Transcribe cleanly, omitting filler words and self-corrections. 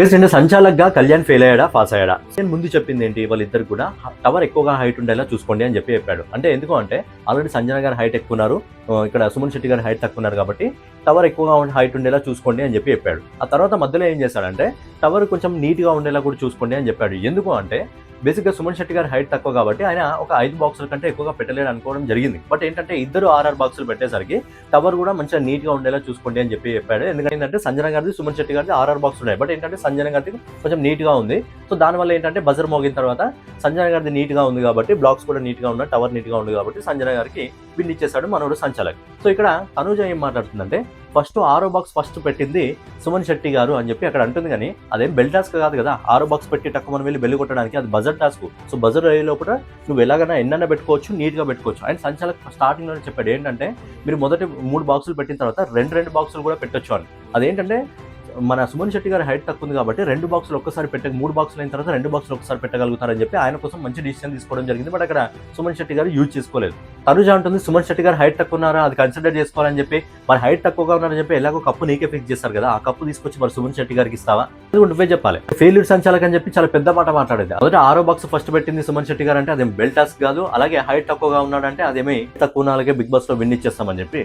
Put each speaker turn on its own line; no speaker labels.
రెండు సంచాలకుగా Kalyan fail అయ్యాడా pass అయ్యాడా? నేను ముందు చెప్పింది ఏంటి, వాళ్ళిద్దరు కూడా టవర్ ఎక్కువగా హైట్ ఉండేలా చూసుకోండి అని చెప్పాడు. అంటే ఎందుకు అంటే ఆల్రెడీ సంజన గారు హైట్ ఎక్కువ ఉన్నారు, ఇక్కడ సుమన్ శెట్టి గారు హైట్ తక్కువ ఉన్నారు కాబట్టి టవర్ ఎక్కువగా హైట్ ఉండేలా చూసుకోండి అని చెప్పాడు. ఆ తర్వాత మధ్యలో ఏం చేశాడంటే టవర్ కొంచెం నీట్గా ఉండేలా కూడా చూసుకోండి అని చెప్పాడు. ఎందుకు అంటే బేసిక్గా సుమన్ శెట్టి గారి హైట్ తక్కువ కాబట్టి ఆయన ఒక 5 బాక్సుల కంటే ఎక్కువగా పెట్టలేడు అనుకోవడం జరిగింది. బట్ ఏంటంటే ఇద్దరు 6 బాక్సులు పెట్టేసరికి టవర్ కూడా మంచిగా నీట్గా ఉండేలా చూసుకోండి అని చెప్పాడు. ఎందుకంటే సంజన గారిది సుమన్ శెట్టి గారిది 6 బాక్సులు ఉన్నాయి. బట్ ఏంటంటే సంజన గారిది కొంచెం నీట్గా ఉంది. సో దానివల్ల ఏంటంటే బజర్ మోగిన తర్వాత సంజన గారిది నీట్గా ఉంది కాబట్టి బ్లాక్స్ కూడా నీట్గా ఉన్నాయి, టవర్ నీట్గా ఉంది కాబట్టి సంజన గారికి విన్ ఇచ్చేసాడు మనోడు సంచాలక్. సో ఇక్కడ తనుజ ఏం మాట్లాడుతుందంటే ఫస్ట్ 6 బాక్స్ ఫస్ట్ పెట్టింది సుమన్ శెట్టి గారు అని చెప్పి అక్కడ అంటుంది. కానీ అదేం బెల్ టాస్క్ కాదు కదా, 6 బాక్స్ పెట్టి టక్కు మనం వెళ్ళి బెల్లి కొట్టడానికి, అది బజర్ టాస్క్. సో బజర్ అయ్యే లోపల నువ్వు ఎలాగైనా ఎన్నైనా పెట్టుకోవచ్చు, నీట్గా పెట్టుకోవచ్చు. అండ్ సంచాలక్ స్టార్టింగ్లోనే చెప్పాడు ఏంటంటే మీరు మొదటి 3 బాక్సులు పెట్టిన తర్వాత రెండు బాక్సులు కూడా పెట్టొచ్చు అని. అదేంటంటే మన సుమన్ శెట్టి గారి హైట్ తక్కువ ఉంది కాబట్టి 2 బాక్సులు ఒక్కసారి 3 బాక్సులు అయిన తర్వాత 2 బాక్సులు ఒక్కసారి పెట్టగలుగుతారని చెప్పి ఆయన కోసం మంచి డిసిషన్ తీసుకోవడం జరిగింది. బట్ అక్కడ సుమన్ శెట్టి గారు యూజ్ చేసుకోలేదు. తనుజ అంటుంది సుమన్ శెట్టి గారు హైట్ తక్కువ ఉన్నారా, అది కన్సిడర్ చేసుకోవాలని చెప్పి, మరి హైట్ తక్కువగా ఉన్నారని చెప్పి ఎలాగో కప్పు నీకే ఫిక్స్ చేస్తారు కదా, ఆ కప్పు తీసుకొచ్చి మరి సుమన్ శెట్టి గారికి ఇస్తావా? నువ్వే చెప్పాలి. ఫెయిల్యూర్ సంచాలక్ అని చెప్పి చాలా పెద్ద మాట మాట్లాడేది. అదే 6 బాక్స్ ఫస్ట్ పెట్టింది సుమన్ శెట్టి గారు అంటే అదేం బెల్ టాస్క్ కాదు. అలాగే హైట్ తక్కువగా ఉన్నాడంటే అదేమి తక్కువ నాలుగే బిగ్ బాస్ లో విన్ ఇచ్చేస్తామని చెప్పి